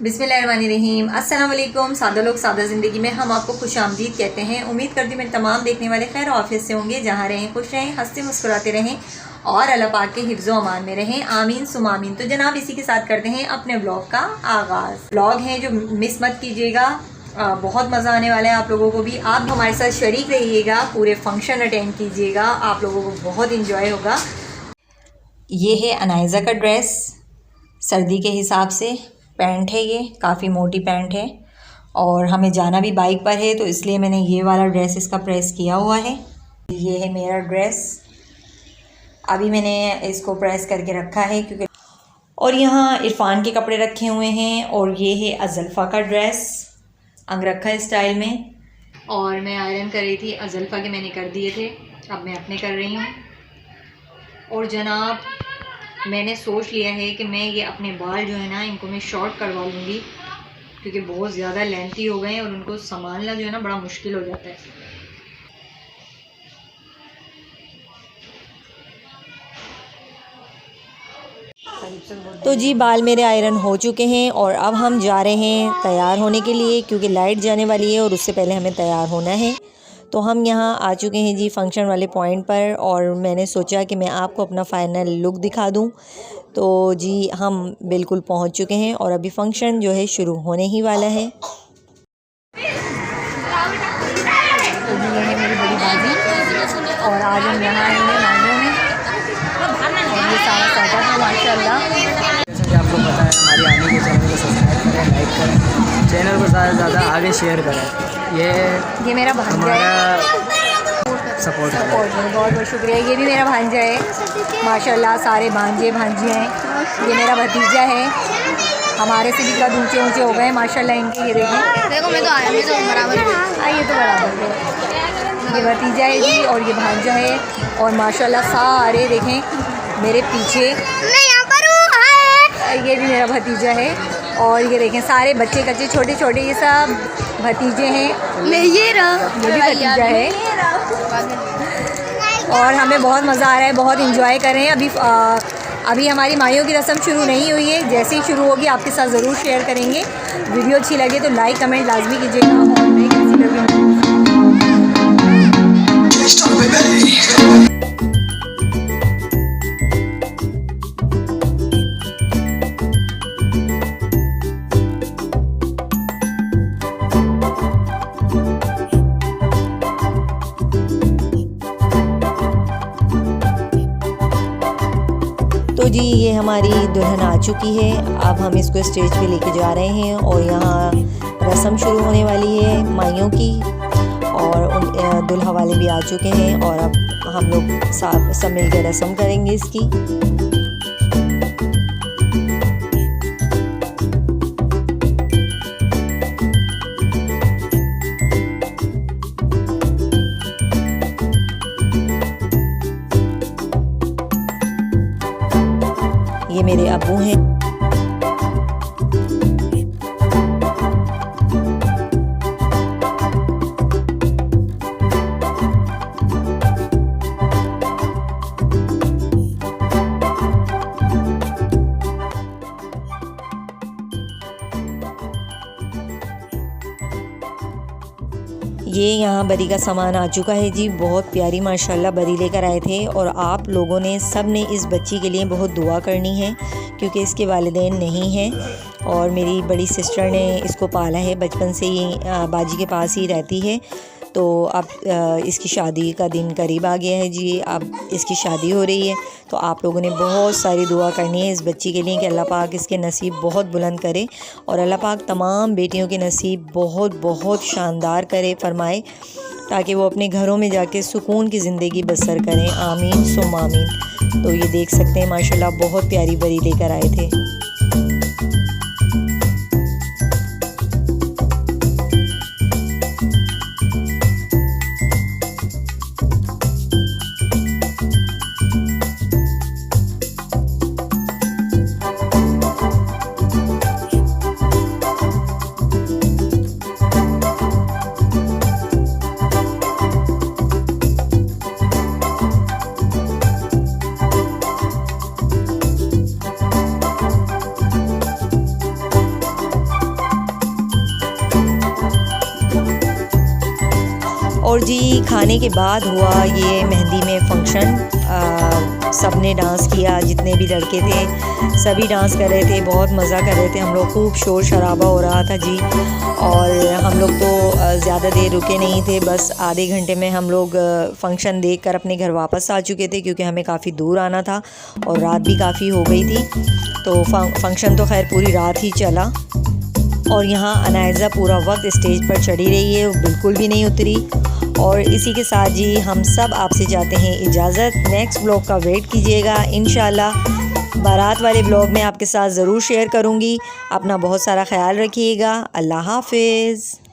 बिस्मिल्लाहिर्रहमानिर्रहीम। अस्सलाम वालेकुम। सादा लोग सादा ज़िंदगी में हम आपको खुशामदीद कहते हैं। उम्मीद करती हूँ मेरे तमाम देखने वाले खैर ऑफिस से होंगे, जहाँ रहें खुश रहें, हंसते मुस्कुराते रहें और अल्लाह पाक के हिफ्ज़ो अमान में रहें। आमीन सुम आमीन। तो जनाब इसी के साथ करते हैं अपने ब्लॉग का आगाज़। ब्लॉग हैं जो मिस मत कीजिएगा, बहुत मज़ा आने वाला है आप लोगों को भी। आप हमारे साथ शरीक रहिएगा, पूरे फंक्शन अटेंड कीजिएगा, आप लोगों को बहुत इंजॉय होगा। ये है अनाइज़ा का ड्रेस, सर्दी के हिसाब से पैंट है, ये काफ़ी मोटी पैंट है और हमें जाना भी बाइक पर है, तो इसलिए मैंने ये वाला ड्रेस इसका प्रेस किया हुआ है। ये है मेरा ड्रेस, अभी मैंने इसको प्रेस करके रखा है क्योंकि, और यहाँ इरफान के कपड़े रखे हुए हैं और ये है अज़ल्फ़ा का ड्रेस अंगरखा स्टाइल में। और मैं आयरन कर रही थी, अज़ल्फ़ा के मैंने कर दिए थे, अब मैं अपने कर रही हूँ। और जनाब मैंने सोच लिया है कि मैं ये अपने बाल जो है ना, इनको मैं शॉर्ट करवा लूँगी क्योंकि बहुत ज़्यादा लेंथी हो गए हैं और उनको संभालना जो है ना बड़ा मुश्किल हो जाता है। तो जी बाल मेरे आयरन हो चुके हैं और अब हम जा रहे हैं तैयार होने के लिए क्योंकि लाइट जाने वाली है और उससे पहले हमें तैयार होना है। तो हम यहाँ आ चुके हैं जी फंक्शन वाले पॉइंट पर और मैंने सोचा कि मैं आपको अपना फ़ाइनल लुक दिखा दूँ। तो जी हम बिल्कुल पहुँच चुके हैं और अभी फ़ंक्शन जो है शुरू होने ही वाला है। तो ये है मेरी बड़ी बाजी और आज हम यहाँ आए हैं मांगों में और ये सारा सेटअप है माशाल्लाह। जैसा कि आपको पता है, हमारी आने के चैनल को सब्सक्राइब करें, लाइक करें, चैनल को ज़्यादा से ज़्यादा आगे शेयर करें। ये मेरा भांजा है, सपोर्ट में बहुत बहुत शुक्रिया। ये भी मेरा भांजा है माशाल्लाह, सारे भांजे भांजी हैं। ये मेरा भतीजा है, हमारे से भी कद ऊंचे ऊंचे हो गए माशाल्लाह इनके। ये देखो मैं तो आया, मैं तो बराबर ये तो बराबर है। ये भतीजा है जी और ये भांजा है और माशाल्लाह सारे देखें मेरे पीछे, मैं यहाँ पर हूँ। ये भी मेरा भतीजा है और ये देखें सारे बच्चे कच्चे छोटे छोटे ये सब भतीजे हैं। ये भी भतीजा है और हमें बहुत मज़ा आ रहा है, बहुत इंजॉय कर रहे हैं। अभी हमारी माइयों की रस्म शुरू नहीं हुई है, जैसे ही शुरू होगी आपके साथ ज़रूर शेयर करेंगे। वीडियो अच्छी लगे तो लाइक कमेंट लाजमी कीजिएगा और नहीं कैसी लगी। तो जी ये हमारी दुल्हन आ चुकी है, अब हम इसको स्टेज पे लेके जा रहे हैं और यहाँ रस्म शुरू होने वाली है माइयों की और दुल्हा वाले भी आ चुके हैं और अब हम लोग सब मिलकर रस्म करेंगे इसकी। ये मेरे अब्बू हैं। ये यहाँ बरी का सामान आ चुका है जी, बहुत प्यारी माशाल्लाह बरी लेकर आए थे और आप लोगों ने सब ने इस बच्ची के लिए बहुत दुआ करनी है क्योंकि इसके वालिदैन नहीं हैं और मेरी बड़ी सिस्टर ने इसको पाला है, बचपन से ही बाजी के पास ही रहती है। तो अब इसकी शादी का दिन करीब आ गया है जी, अब इसकी शादी हो रही है। तो आप लोगों ने बहुत सारी दुआ करनी है इस बच्ची के लिए कि अल्लाह पाक इसके नसीब बहुत बुलंद करे और अल्लाह पाक तमाम बेटियों के नसीब बहुत बहुत शानदार करे, फरमाए, ताकि वो अपने घरों में जाके सुकून की ज़िंदगी बसर करें। आमीन सुम आमीन। तो ये देख सकते हैं माशाल्लाह बहुत प्यारी बरी लेकर आए थे। और जी खाने के बाद हुआ ये मेहंदी में फ़ंक्शन। सब ने डांस किया, जितने भी लड़के थे सभी डांस कर रहे थे, बहुत मज़ा कर रहे थे हम लोग। खूब शोर शराबा हो रहा था जी। और हम लोग तो ज़्यादा देर रुके नहीं थे, बस आधे घंटे में हम लोग फ़ंक्शन देखकर अपने घर वापस आ चुके थे, क्योंकि हमें काफ़ी दूर आना था और रात भी काफ़ी हो गई थी। तो फ़ंक्शन तो खैर पूरी रात ही चला। और यहाँ अनायज़ा पूरा वक्त स्टेज पर चढ़ी रही है, वो बिल्कुल भी नहीं उतरी। और इसी के साथ जी हम सब आपसे चाहते हैं इजाज़त। नेक्स्ट ब्लॉग का वेट कीजिएगा, इंशाल्लाह बारात वाले ब्लॉग में आपके साथ ज़रूर शेयर करूँगी। अपना बहुत सारा ख्याल रखिएगा। अल्लाह हाफ़िज़।